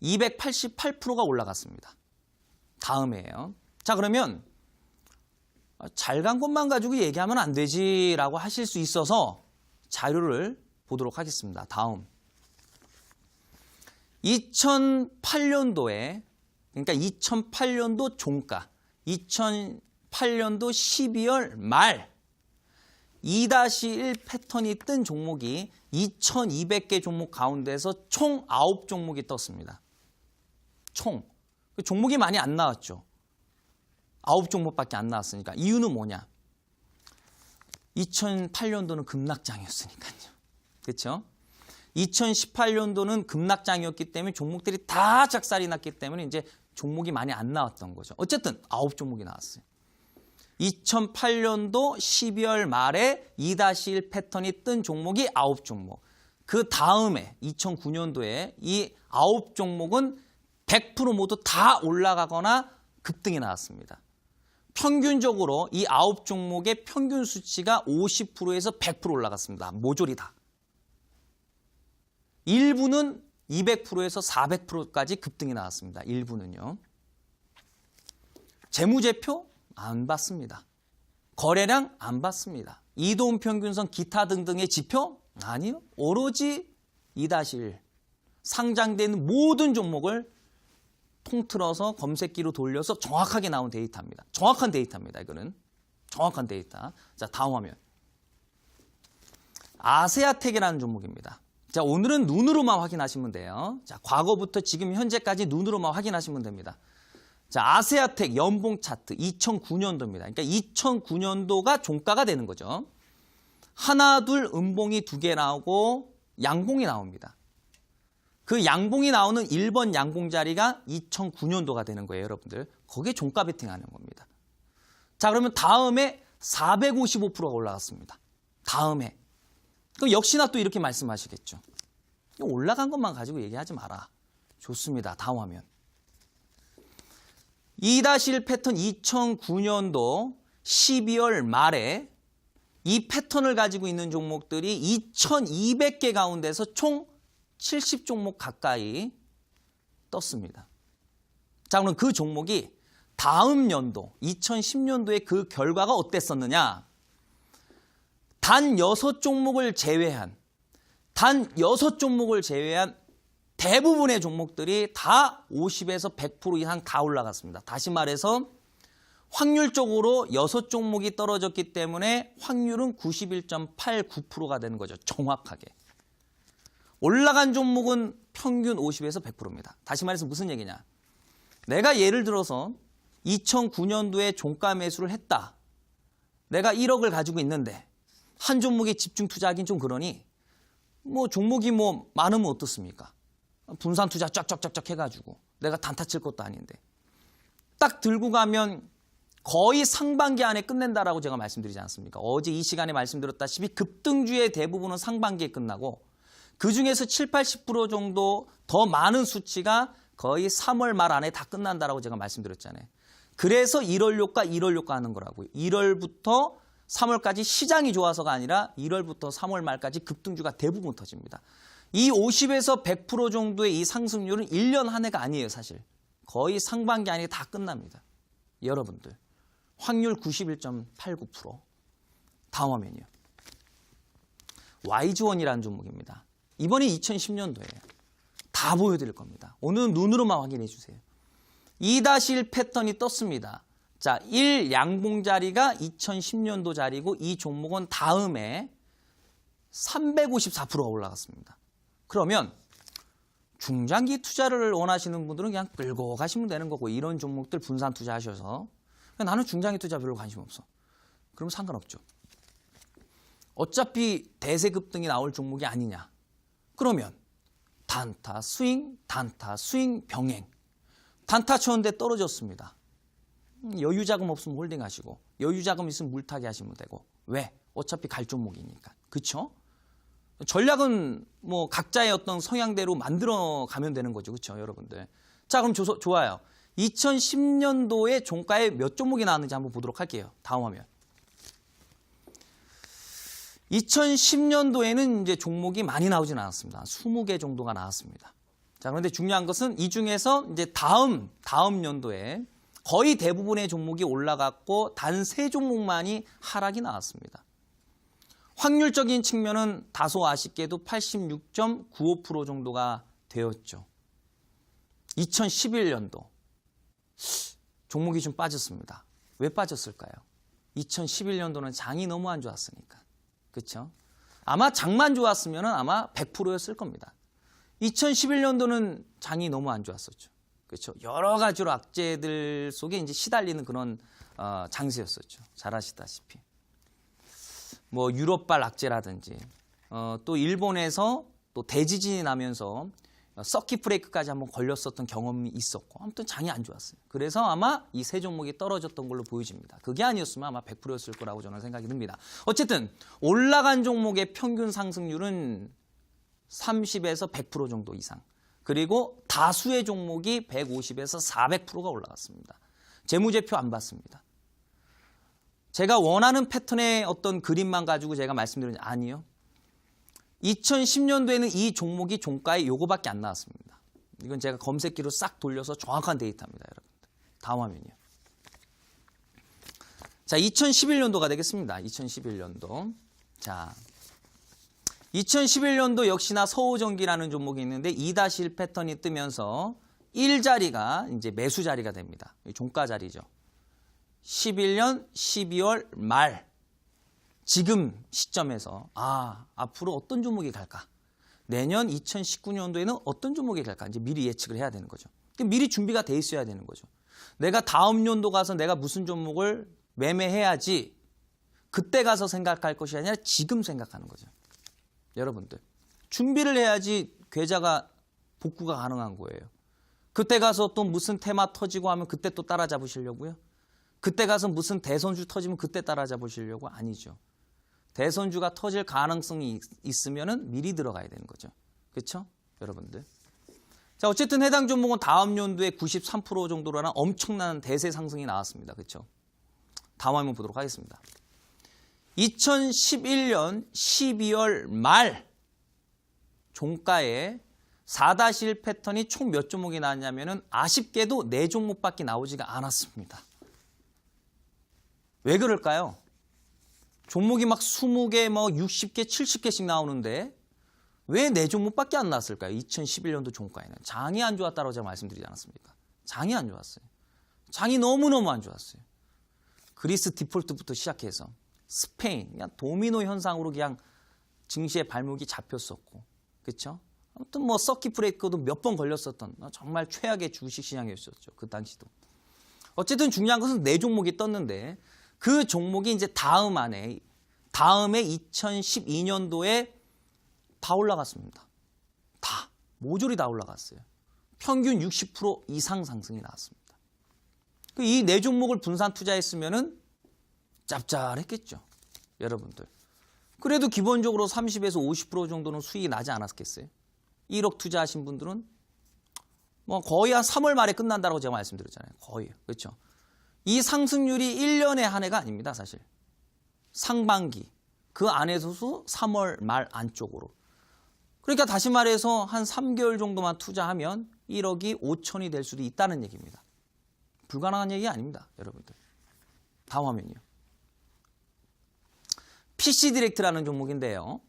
288%가 올라갔습니다. 다음에요. 자, 그러면 잘 간 것만 가지고 얘기하면 안 되지라고 하실 수 있어서 자료를 보도록 하겠습니다. 다음. 2008년도에 그러니까 2008년도 종가 2008년도 12월 말 2-1 패턴이 뜬 종목이 2200개 종목 가운데서 총 9종목이 떴습니다. 총. 종목이 많이 안 나왔죠. 9종목밖에 안 나왔으니까. 이유는 뭐냐? 2008년도는 급락장이었으니까요. 그렇죠? 2018년도는 급락장이었기 때문에 종목들이 다 작살이 났기 때문에 이제 종목이 많이 안 나왔던 거죠. 어쨌든 9종목이 나왔어요. 2008년도 12월 말에 2-1 패턴이 뜬 종목이 9종목. 그 다음에 2009년도에 이 9종목은 100% 모두 다 올라가거나 급등이 나왔습니다. 평균적으로 이 9종목의 평균 수치가 50%에서 100% 올라갔습니다. 모조리 다. 일부는 200%에서 400%까지 급등이 나왔습니다. 일부는요. 재무제표 안 봤습니다. 거래량 안 봤습니다. 이동평균선 기타 등등의 지표 아니요. 오로지 2-1 상장되는 모든 종목을 통틀어서 검색기로 돌려서 정확하게 나온 데이터입니다. 정확한 데이터입니다. 이거는 정확한 데이터. 자, 다음 화면. 아세아텍이라는 종목입니다. 자, 오늘은 눈으로만 확인하시면 돼요. 자, 과거부터 지금 현재까지 눈으로만 확인하시면 됩니다. 자, 아세아텍 연봉 차트 2009년도입니다. 그러니까 2009년도가 종가가 되는 거죠. 하나, 둘, 음봉이 2개 나오고 양봉이 나옵니다. 그 양봉이 나오는 1번 양봉 자리가 2009년도가 되는 거예요, 여러분들. 거기에 종가 베팅하는 겁니다. 자, 그러면 다음에 455%가 올라갔습니다. 다음에. 그럼 역시나 또 이렇게 말씀하시겠죠. 올라간 것만 가지고 얘기하지 마라. 좋습니다. 다음 화면. 2-1 패턴 2009년도 12월 말에 이 패턴을 가지고 있는 종목들이 2200개 가운데서 총 70종목 가까이 떴습니다. 자, 그럼 그 종목이 다음 연도 2010년도에 그 결과가 어땠었느냐? 단 6종목을 제외한 대부분의 종목들이 다 50에서 100% 이상 다 올라갔습니다. 다시 말해서 확률적으로 6종목이 떨어졌기 때문에 확률은 91.89%가 되는 거죠. 정확하게. 올라간 종목은 평균 50에서 100%입니다. 다시 말해서 무슨 얘기냐. 내가 예를 들어서 2009년도에 종가 매수를 했다. 내가 1억을 가지고 있는데 한 종목에 집중 투자하긴 좀 그러니 뭐 종목이 뭐 많으면 어떻습니까? 분산 투자 쫙쫙쫙쫙 해가지고 내가 단타 칠 것도 아닌데 딱 들고 가면 거의 상반기 안에 끝낸다라고 제가 말씀드리지 않습니까? 어제 이 시간에 말씀드렸다시피 급등주의 대부분은 상반기에 끝나고 그중에서 7, 80% 정도 더 많은 수치가 거의 3월 말 안에 다 끝난다라고 제가 말씀드렸잖아요. 그래서 1월효과 하는 거라고요. 1월부터 3월까지 시장이 좋아서가 아니라 1월부터 3월 말까지 급등주가 대부분 터집니다. 이 50에서 100% 정도의 이 상승률은 1년 한 해가 아니에요, 사실. 거의 상반기 안에 다 끝납니다. 여러분들. 확률 91.89%. 다음 화면이요. YG1이라는 종목입니다. 이번에 2010년도예요. 다 보여드릴 겁니다. 오늘은 눈으로만 확인해 주세요. 2-1 패턴이 떴습니다. 자, 1 양봉 자리가 2010년도 자리고 이 종목은 다음에 354%가 올라갔습니다. 그러면 중장기 투자를 원하시는 분들은 그냥 끌고 가시면 되는 거고 이런 종목들 분산 투자하셔서 나는 중장기 투자 별로 관심 없어. 그럼 상관없죠. 어차피 대세 급등이 나올 종목이 아니냐. 그러면 단타, 스윙, 병행. 단타 쳤는데 떨어졌습니다. 여유 자금 없으면 홀딩 하시고 여유 자금 있으면 물타기 하시면 되고. 왜? 어차피 갈 종목이니까. 그렇죠? 전략은 뭐 각자의 어떤 성향대로 만들어 가면 되는 거죠. 그렇죠, 여러분들? 자, 그럼 좋아요. 2010년도에 종가에 몇 종목이 나왔는지 한번 보도록 할게요. 다음 화면. 2010년도에는 이제 종목이 많이 나오진 않았습니다. 20개 정도가 나왔습니다. 자, 그런데 중요한 것은 이 중에서 이제 다음 연도에 거의 대부분의 종목이 올라갔고 단 3종목만이 하락이 나왔습니다. 확률적인 측면은 다소 아쉽게도 86.95% 정도가 되었죠. 2011년도 종목이 좀 빠졌습니다. 왜 빠졌을까요? 2011년도는 장이 너무 안 좋았으니까. 그렇죠? 아마 장만 좋았으면 아마 100%였을 겁니다. 2011년도는 장이 너무 안 좋았었죠. 그렇죠? 여러 가지로 악재들 속에 이제 시달리는 그런 장세였었죠. 잘 아시다시피. 뭐 유럽발 악재라든지 또 일본에서 또 대지진이 나면서 서킷 브레이크까지 한번 걸렸었던 경험이 있었고 아무튼 장이 안 좋았어요. 그래서 아마 이 세 종목이 떨어졌던 걸로 보여집니다. 그게 아니었으면 아마 100%였을 거라고 저는 생각이 듭니다. 어쨌든 올라간 종목의 평균 상승률은 30에서 100% 정도 이상. 그리고 다수의 종목이 150에서 400%가 올라갔습니다. 재무제표 안 봤습니다. 제가 원하는 패턴의 어떤 그림만 가지고 제가 말씀드리는 아니요. 2010년도에는 이 종목이 종가에 요거밖에 안 나왔습니다. 이건 제가 검색기로 싹 돌려서 정확한 데이터입니다, 여러분들. 다음 화면이요. 자, 2011년도가 되겠습니다. 2011년도. 자, 2011년도 역시나 서호전기라는 종목이 있는데 2-1 패턴이 뜨면서 1자리가 이제 매수 자리가 됩니다. 종가 자리죠. 11년 12월 말 지금 시점에서 앞으로 어떤 종목이 갈까? 내년 2019년도에는 어떤 종목이 갈까? 이제 미리 예측을 해야 되는 거죠. 미리 준비가 돼 있어야 되는 거죠. 내가 다음 연도 가서 내가 무슨 종목을 매매해야지 그때 가서 생각할 것이 아니라 지금 생각하는 거죠. 여러분들 준비를 해야지 계좌가 복구가 가능한 거예요. 그때 가서 또 무슨 테마 터지고 하면 그때 또 따라잡으시려고요? 그때 가서 무슨 대선주 터지면 그때 따라잡으시려고? 아니죠. 대선주가 터질 가능성이 있으면은 미리 들어가야 되는 거죠. 그렇죠? 여러분들. 자, 어쨌든 해당 종목은 다음 연도에 93% 정도라는 엄청난 대세 상승이 나왔습니다. 그렇죠? 다음 화면 보도록 하겠습니다. 2011년 12월 말 종가에 4-1 패턴이 총 몇 종목이 나왔냐면은 아쉽게도 4종목밖에 나오지가 않았습니다. 왜 그럴까요? 종목이 막 20개, 뭐 60개, 70개씩 나오는데 왜 4종목밖에 안 나왔을까요? 2011년도 종가에는. 장이 안 좋았다고 제가 말씀드리지 않았습니까? 장이 안 좋았어요. 장이 너무너무 안 좋았어요. 그리스 디폴트부터 시작해서 스페인, 그냥 도미노 현상으로 그냥 증시의 발목이 잡혔었고, 그렇죠? 아무튼 뭐 서킷 브레이커도 몇 번 걸렸었던 정말 최악의 주식 시장이었었죠. 그 당시도. 어쨌든 중요한 것은 4종목이 떴는데 그 종목이 이제 다음에 2012년도에 다 올라갔습니다. 다 모조리 다 올라갔어요. 평균 60% 이상 상승이 나왔습니다. 이 4종목을 분산 투자했으면은 짭짤했겠죠. 여러분들. 그래도 기본적으로 30에서 50% 정도는 수익이 나지 않았겠어요? 1억 투자하신 분들은 뭐 거의 한 3월 말에 끝난다고 제가 말씀드렸잖아요. 거의. 그렇죠? 이 상승률이 1년에 한 해가 아닙니다, 사실. 상반기. 그 안에서도 3월 말 안쪽으로. 그러니까 다시 말해서 한 3개월 정도만 투자하면 1억이 5천이 될 수도 있다는 얘기입니다. 불가능한 얘기 아닙니다, 여러분들. 다음 화면이요. PC 디렉트라는 종목인데요.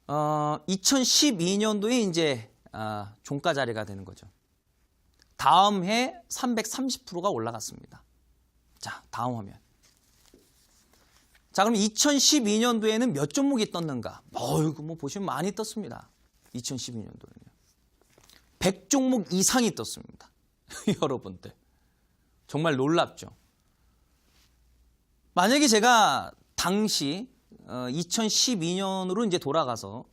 2012년도에 이제 종가 자리가 되는 거죠. 다음 해 330%가 올라갔습니다. 자, 다음 화면. 자, 그럼 2012년도에는 몇 종목이 떴는가? 이거 뭐 보시면 많이 떴습니다. 2012년도는요. 100종목 이상이 떴습니다. 여러분들. 정말 놀랍죠? 만약에 제가 당시 2012년으로 이제 돌아가서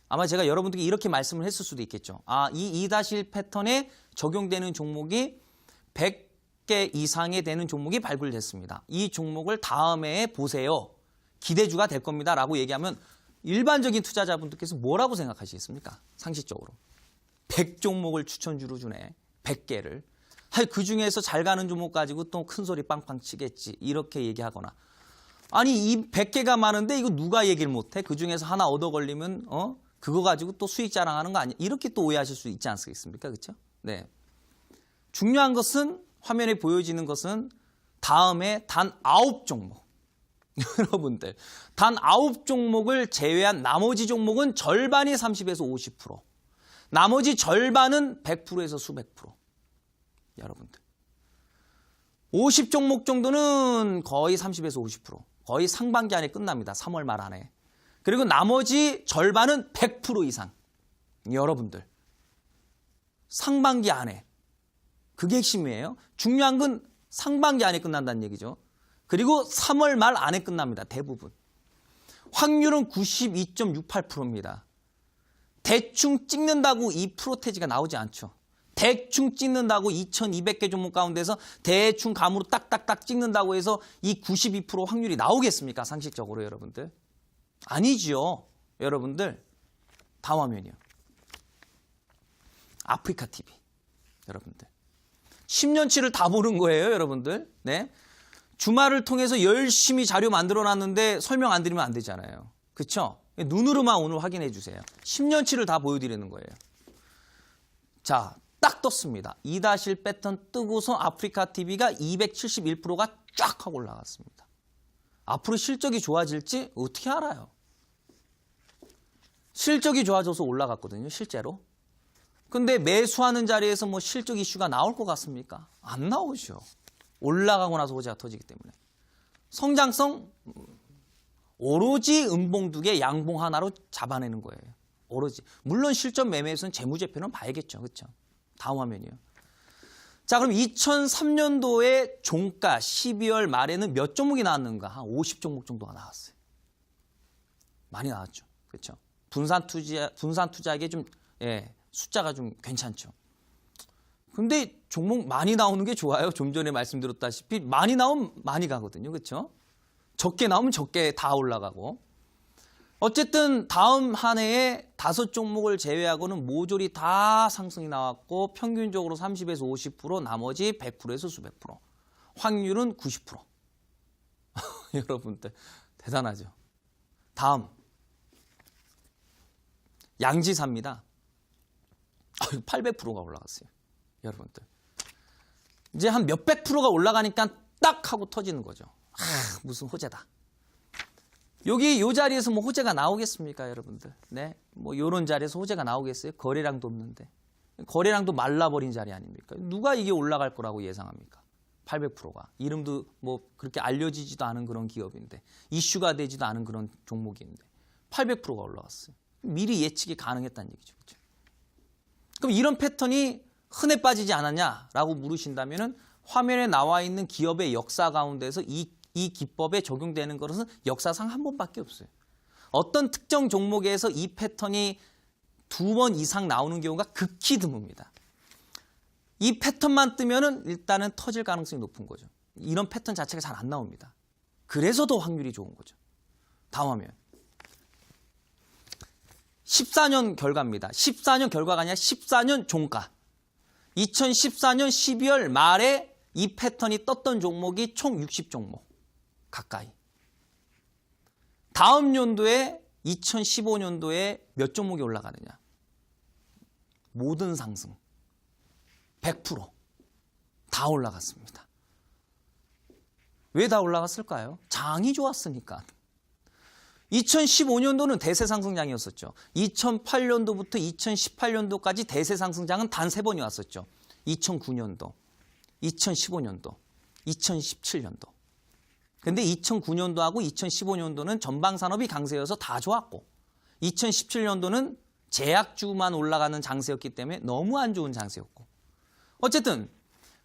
아마 제가 여러분들께 이렇게 말씀을 했을 수도 있겠죠. 이 2-1 패턴에 적용되는 종목이 100개 이상이 되는 종목이 발굴됐습니다. 이 종목을 다음에 보세요. 기대주가 될 겁니다. 라고 얘기하면 일반적인 투자자분들께서 뭐라고 생각하시겠습니까? 상식적으로. 100종목을 추천주로 주네. 100개를. 그 중에서 잘 가는 종목 가지고 또 큰 소리 빵빵 치겠지. 이렇게 얘기하거나. 아니 이 100개가 많은데 이거 누가 얘기를 못해? 그 중에서 하나 얻어 걸리면 그거 가지고 또 수익 자랑하는 거 아니야? 이렇게 또 오해하실 수 있지 않습니까? 그렇죠? 네. 중요한 것은 화면에 보여지는 것은 다음에 단 9종목. 여러분들 단 9종목을 제외한 나머지 종목은 절반이 30에서 50%. 나머지 절반은 100%에서 수백 프로. 여러분들. 50종목 정도는 거의 30에서 50%. 거의 상반기 안에 끝납니다. 3월 말 안에. 그리고 나머지 절반은 100% 이상. 여러분들. 상반기 안에. 그게 핵심이에요. 중요한 건 상반기 안에 끝난다는 얘기죠. 그리고 3월 말 안에 끝납니다. 대부분. 확률은 92.68%입니다. 대충 찍는다고 2%테지가 나오지 않죠. 대충 찍는다고 2,200개 종목 가운데서 대충 감으로 딱딱딱 찍는다고 해서 이 92% 확률이 나오겠습니까? 상식적으로 여러분들. 아니죠. 여러분들. 다음 화면이요. 아프리카 TV. 여러분들. 10년치를 다 보는 거예요, 여러분들. 네. 주말을 통해서 열심히 자료 만들어놨는데 설명 안 드리면 안 되잖아요. 그렇죠? 눈으로만 오늘 확인해 주세요. 10년치를 다 보여드리는 거예요. 자, 딱 떴습니다. 2-1 패턴 뜨고서 아프리카 TV가 271%가 쫙 하고 올라갔습니다. 앞으로 실적이 좋아질지 어떻게 알아요? 실적이 좋아져서 올라갔거든요, 실제로. 근데 매수하는 자리에서 뭐 실적 이슈가 나올 것 같습니까? 안 나오죠. 올라가고 나서 호재가 터지기 때문에. 성장성 오로지 음봉 2개, 양봉 하나로 잡아내는 거예요. 오로지. 물론 실전 매매에서는 재무제표는 봐야겠죠. 그렇죠? 다음 화면이요. 자, 그럼 2003년도에 종가 12월 말에는 몇 종목이 나왔는가? 한 50종목 정도가 나왔어요. 많이 나왔죠. 그렇죠? 분산 투자에게 좀 숫자가 좀 괜찮죠. 근데 종목 많이 나오는 게 좋아요. 좀 전에 말씀드렸다시피 많이 나오면 많이 가거든요. 그렇죠? 적게 나오면 적게 다 올라가고. 어쨌든 다음 한 해에 5종목을 제외하고는 모조리 다 상승이 나왔고 평균적으로 30에서 50%, 나머지 100%에서 수백 프로. 확률은 90%. 여러분들 대단하죠. 다음 양지사입니다. 800%가 올라갔어요. 여러분들. 이제 한 몇백 프로가 올라가니까 딱 하고 터지는 거죠. 무슨 호재다. 여기 요 자리에서 뭐 호재가 나오겠습니까, 여러분들? 네. 뭐 요런 자리에서 호재가 나오겠어요? 거래량도 없는데. 거래량도 말라버린 자리 아닙니까? 누가 이게 올라갈 거라고 예상합니까? 800%가. 이름도 뭐 그렇게 알려지지도 않은 그런 기업인데, 이슈가 되지도 않은 그런 종목인데 800%가 올라갔어요. 미리 예측이 가능했다는 얘기죠. 그렇죠? 그럼 이런 패턴이 흔해 빠지지 않았냐라고 물으신다면은 화면에 나와 있는 기업의 역사 가운데서 이 기법에 적용되는 것은 역사상 한 번밖에 없어요. 어떤 특정 종목에서 이 패턴이 2번 이상 나오는 경우가 극히 드뭅니다. 이 패턴만 뜨면은 일단은 터질 가능성이 높은 거죠. 이런 패턴 자체가 잘 안 나옵니다. 그래서 더 확률이 좋은 거죠. 다음 화면. 14년 결과입니다. 14년 결과가 아니라 14년 종가. 2014년 12월 말에 이 패턴이 떴던 종목이 총 60종목 가까이. 다음 연도에 2015년도에 몇 종목이 올라가느냐. 모든 상승 100% 다 올라갔습니다. 왜 다 올라갔을까요? 장이 좋았으니까. 2015년도는 대세 상승장이었었죠. 2008년도부터 2018년도까지 대세 상승장은 단 3번이 왔었죠. 2009년도, 2015년도, 2017년도. 근데 2009년도하고 2015년도는 전방산업이 강세여서 다 좋았고 2017년도는 제약주만 올라가는 장세였기 때문에 너무 안 좋은 장세였고 어쨌든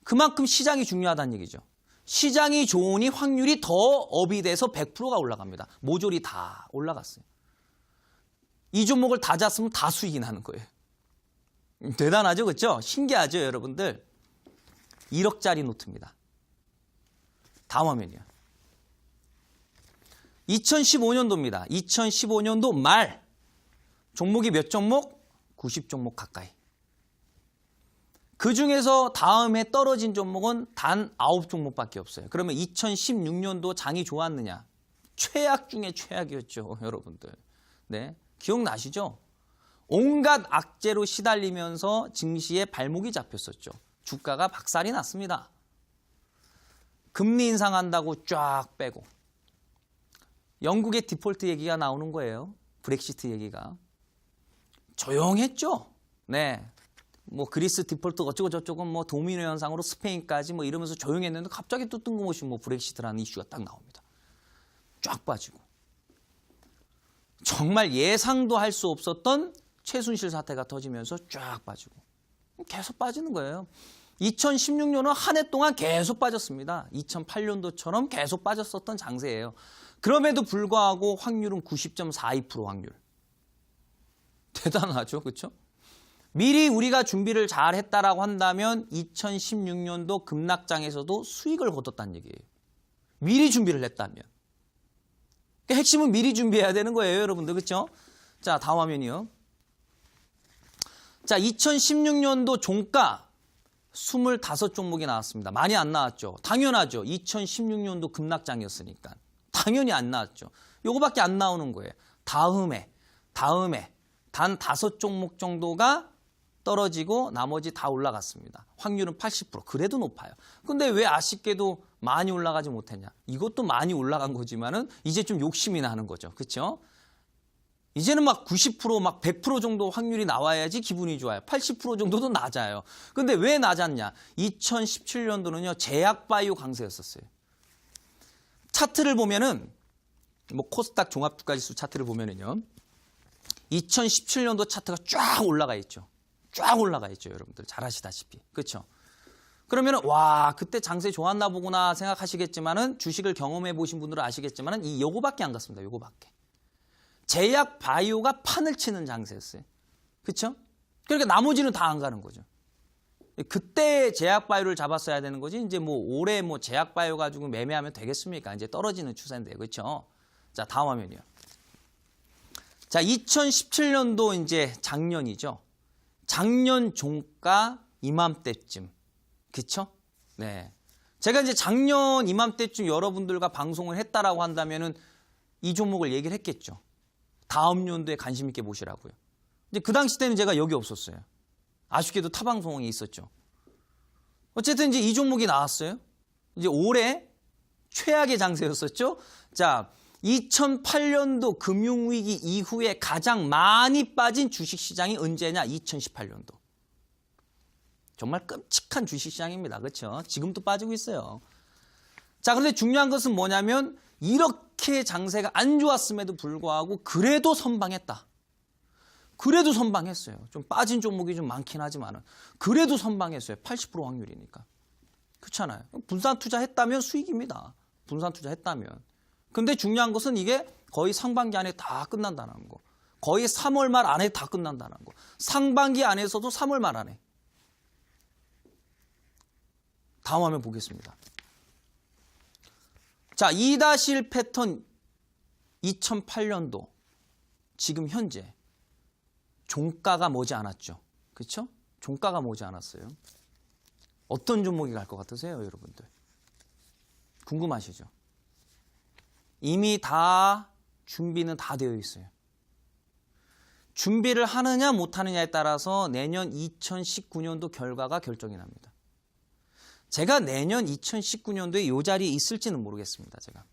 그만큼 시장이 중요하다는 얘기죠. 시장이 좋으니 확률이 더 업이 돼서 100%가 올라갑니다. 모조리 다 올라갔어요. 이 종목을 다 잤으면 다 수익이 나는 거예요. 대단하죠? 그렇죠? 신기하죠, 여러분들? 1억짜리 노트입니다. 다음 화면이요. 2015년도입니다. 2015년도 말 종목이 몇 종목? 90종목 가까이. 그중에서 다음에 떨어진 종목은 단 9종목밖에 없어요. 그러면 2016년도 장이 좋았느냐? 최악 중에 최악이었죠, 여러분들. 네, 기억나시죠? 온갖 악재로 시달리면서 증시에 발목이 잡혔었죠. 주가가 박살이 났습니다. 금리 인상한다고 쫙 빼고. 영국의 디폴트 얘기가 나오는 거예요. 브렉시트 얘기가. 조용했죠. 네. 뭐 그리스 디폴트 어쩌고 저쩌고 뭐 도미노 현상으로 스페인까지 뭐 이러면서 조용했는데 갑자기 또 뜬금없이 뭐 브렉시트라는 이슈가 딱 나옵니다. 쫙 빠지고. 정말 예상도 할 수 없었던 최순실 사태가 터지면서 쫙 빠지고. 계속 빠지는 거예요. 2016년은 한 해 동안 계속 빠졌습니다. 2008년도처럼 계속 빠졌었던 장세예요. 그럼에도 불구하고 확률은 90.42% 확률. 대단하죠, 그렇죠? 미리 우리가 준비를 잘 했다라고 한다면 2016년도 급락장에서도 수익을 거뒀다는 얘기예요. 미리 준비를 했다면. 그러니까 핵심은 미리 준비해야 되는 거예요, 여러분들. 그렇죠? 자, 다음 화면이요. 자, 2016년도 종가 25종목이 나왔습니다. 많이 안 나왔죠. 당연하죠. 2016년도 급락장이었으니까. 당연히 안 나왔죠. 요거밖에 안 나오는 거예요. 다음에 단 5종목 정도가 떨어지고 나머지 다 올라갔습니다. 확률은 80%. 그래도 높아요. 근데 왜 아쉽게도 많이 올라가지 못했냐? 이것도 많이 올라간 거지만은 이제 좀 욕심이 나는 거죠. 그렇죠? 이제는 막 90%, 막 100% 정도 확률이 나와야지 기분이 좋아요. 80% 정도도 낮아요. 근데 왜 낮았냐? 2017년도는요, 제약바이오 강세였었어요. 차트를 보면은, 뭐 코스닥 종합주가지수 차트를 보면은요, 2017년도 차트가 쫙 올라가 있죠. 쫙 올라가 있죠, 여러분들. 잘 아시다시피. 그렇죠? 그러면은, 와, 그때 장세 좋았나 보구나 생각하시겠지만은, 주식을 경험해 보신 분들은 아시겠지만은, 요거밖에 안 갔습니다. 요거밖에. 제약 바이오가 판을 치는 장세였어요. 그렇죠? 그러니까 나머지는 다 안 가는 거죠. 그때 제약 바이오를 잡았어야 되는 거지. 이제 뭐 올해 뭐 제약 바이오 가지고 매매하면 되겠습니까? 이제 떨어지는 추세인데. 그렇죠? 자, 다음 화면이요. 자, 2017년도 이제 작년이죠. 작년 종가 이맘때쯤. 그렇죠? 네. 제가 이제 작년 이맘때쯤 여러분들과 방송을 했다라고 한다면은 이 종목을 얘기를 했겠죠. 다음 연도에 관심 있게 보시라고요. 근데 그 당시 때는 제가 여기 없었어요. 아쉽게도 타방송이 있었죠. 어쨌든 이제 이 종목이 나왔어요. 이제 올해 최악의 장세였었죠. 자, 2008년도 금융위기 이후에 가장 많이 빠진 주식시장이 언제냐? 2018년도. 정말 끔찍한 주식시장입니다. 그렇죠? 지금도 빠지고 있어요. 자, 그런데 중요한 것은 뭐냐면 이렇게 장세가 안 좋았음에도 불구하고 그래도 선방했다. 그래도 선방했어요. 좀 빠진 종목이 좀 많긴 하지만은 그래도 선방했어요. 80% 확률이니까. 그렇잖아요. 분산 투자했다면 수익입니다. 분산 투자했다면. 근데 중요한 것은 이게 거의 상반기 안에 다 끝난다는 거. 거의 3월 말 안에 다 끝난다는 거. 상반기 안에서도 3월 말 안에. 다음 화면 보겠습니다. 자, 2-1 패턴 2008년도 지금 현재 종가가 머지 않았죠. 그렇죠? 종가가 머지 않았어요. 어떤 종목이 갈 것 같으세요, 여러분들? 궁금하시죠? 이미 다 준비는 다 되어 있어요. 준비를 하느냐 못하느냐에 따라서 내년 2019년도 결과가 결정이 납니다. 제가 내년 2019년도에 이 자리에 있을지는 모르겠습니다. 제가.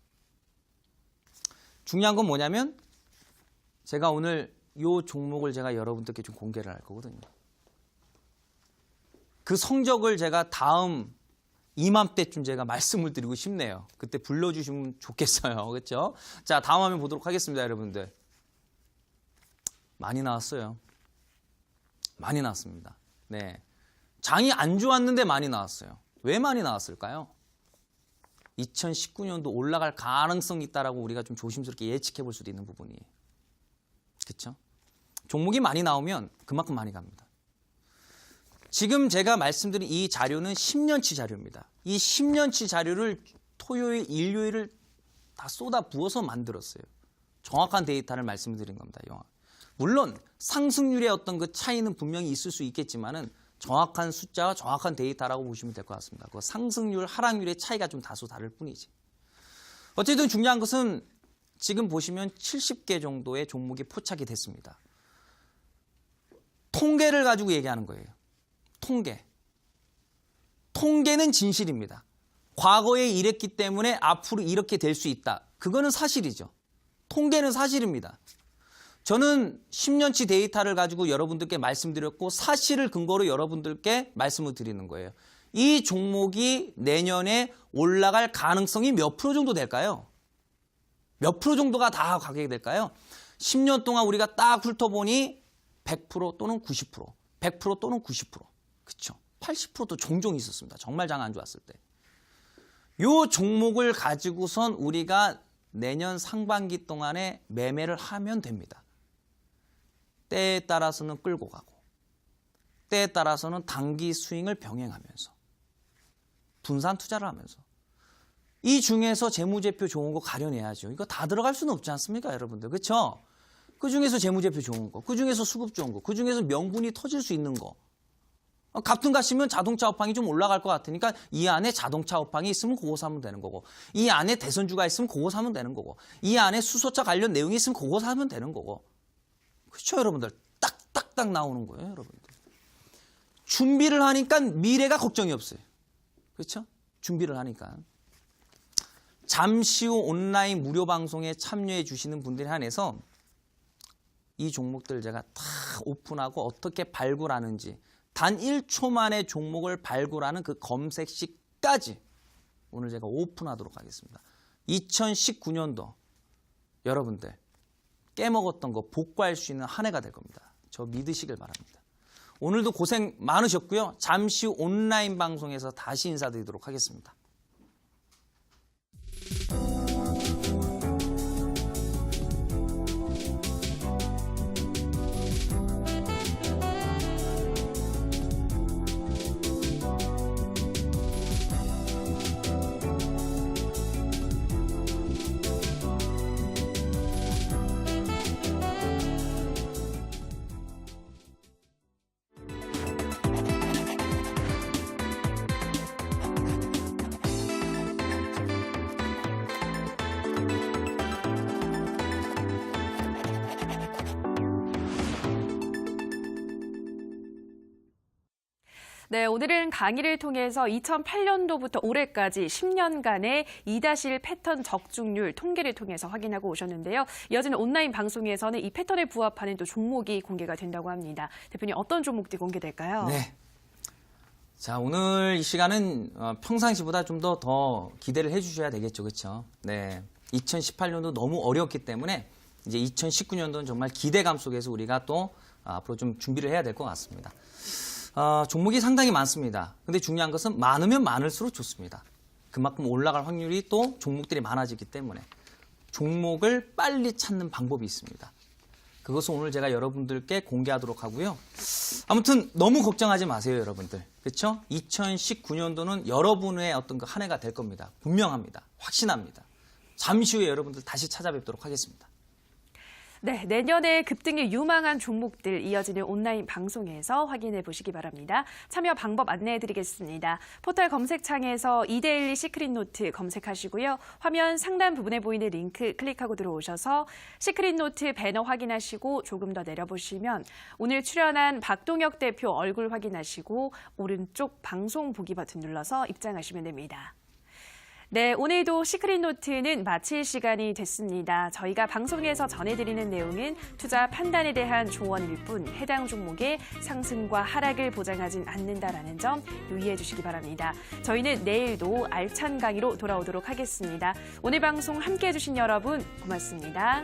중요한 건 뭐냐면 제가 오늘 이 종목을 제가 여러분들께 좀 공개를 할 거거든요. 그 성적을 제가 다음 이맘때쯤 제가 말씀을 드리고 싶네요. 그때 불러주시면 좋겠어요. 그렇죠? 자, 다음 화면 보도록 하겠습니다, 여러분들. 많이 나왔어요. 많이 나왔습니다. 네, 장이 안 좋았는데 많이 나왔어요. 왜 많이 나왔을까요? 2019년도 올라갈 가능성이 있다라고 우리가 좀 조심스럽게 예측해 볼 수도 있는 부분이에요. 그렇죠? 종목이 많이 나오면 그만큼 많이 갑니다. 지금 제가 말씀드린 이 자료는 10년치 자료입니다. 이 10년치 자료를 토요일, 일요일을 다 쏟아 부어서 만들었어요. 정확한 데이터를 말씀드린 겁니다. 물론 상승률의 어떤 그 차이는 분명히 있을 수 있겠지만은 정확한 숫자와 정확한 데이터라고 보시면 될 것 같습니다. 그 상승률, 하락률의 차이가 좀 다소 다를 뿐이지. 어쨌든 중요한 것은 지금 보시면 70개 정도의 종목이 포착이 됐습니다. 통계를 가지고 얘기하는 거예요. 통계. 통계는 진실입니다. 과거에 이랬기 때문에 앞으로 이렇게 될 수 있다. 그거는 사실이죠. 통계는 사실입니다. 저는 10년치 데이터를 가지고 여러분들께 말씀드렸고 사실을 근거로 여러분들께 말씀을 드리는 거예요. 이 종목이 내년에 올라갈 가능성이 몇 프로 정도 될까요? 몇 프로 정도가 다 가게 될까요? 10년 동안 우리가 딱 훑어보니 100% 또는 90%, 100% 또는 90%. 그렇죠. 80%도 종종 있었습니다. 정말 장 안 좋았을 때. 이 종목을 가지고선 우리가 내년 상반기 동안에 매매를 하면 됩니다. 때에 따라서는 끌고 가고 때에 따라서는 단기 스윙을 병행하면서 분산 투자를 하면서 이 중에서 재무제표 좋은 거 가려내야죠. 이거 다 들어갈 수는 없지 않습니까, 여러분들? 그렇죠? 그 중에서 재무제표 좋은 거, 그 중에서 수급 좋은 거, 그 중에서 명분이 터질 수 있는 거. 갑등 가시면 자동차 업황이 좀 올라갈 것 같으니까 이 안에 자동차 업황이 있으면 그거 사면 되는 거고, 이 안에 대선주가 있으면 그거 사면 되는 거고, 이 안에 수소차 관련 내용이 있으면 그거 사면 되는 거고. 그렇죠, 여러분들? 딱딱딱 나오는 거예요, 여러분들. 준비를 하니까 미래가 걱정이 없어요. 그렇죠? 준비를 하니까. 잠시 후 온라인 무료 방송에 참여해 주시는 분들에 한해서 이 종목들 제가 다 오픈하고 어떻게 발굴하는지 단 1초 만에 종목을 발굴하는 그 검색 시까지 오늘 제가 오픈하도록 하겠습니다. 2019년도 여러분들 깨먹었던 거 복구할 수 있는 한 해가 될 겁니다. 저 믿으시길 바랍니다. 오늘도 고생 많으셨고요. 잠시 후 온라인 방송에서 다시 인사드리도록 하겠습니다. 네, 오늘은 강의를 통해서 2008년도부터 올해까지 10년간의 2-1 패턴 적중률 통계를 통해서 확인하고 오셨는데요. 이어지는 온라인 방송에서는 이 패턴에 부합하는 또 종목이 공개가 된다고 합니다. 대표님, 어떤 종목들이 공개될까요? 네. 자, 오늘 이 시간은 평상시보다 좀 더 기대를 해주셔야 되겠죠. 그렇죠? 네. 2018년도 너무 어려웠기 때문에 이제 2019년도는 정말 기대감 속에서 우리가 또 앞으로 좀 준비를 해야 될 것 같습니다. 종목이 상당히 많습니다. 근데 중요한 것은 많으면 많을수록 좋습니다. 그만큼 올라갈 확률이 또 종목들이 많아지기 때문에 종목을 빨리 찾는 방법이 있습니다. 그것은 오늘 제가 여러분들께 공개하도록 하고요. 아무튼 너무 걱정하지 마세요, 여러분들. 그렇죠? 2019년도는 여러분의 어떤 그 한 해가 될 겁니다. 분명합니다. 확신합니다. 잠시 후에 여러분들 다시 찾아뵙도록 하겠습니다. 네, 내년에 급등이 유망한 종목들 이어지는 온라인 방송에서 확인해 보시기 바랍니다. 참여 방법 안내해 드리겠습니다. 포털 검색창에서 이데일리 시크릿노트 검색하시고요. 화면 상단 부분에 보이는 링크 클릭하고 들어오셔서 시크릿노트 배너 확인하시고 조금 더 내려보시면 오늘 출연한 박동혁 대표 얼굴 확인하시고 오른쪽 방송 보기 버튼 눌러서 입장하시면 됩니다. 네, 오늘도 시크릿노트는 마칠 시간이 됐습니다. 저희가 방송에서 전해드리는 내용은 투자 판단에 대한 조언일 뿐 해당 종목의 상승과 하락을 보장하진 않는다라는 점 유의해 주시기 바랍니다. 저희는 내일도 알찬 강의로 돌아오도록 하겠습니다. 오늘 방송 함께해 주신 여러분 고맙습니다.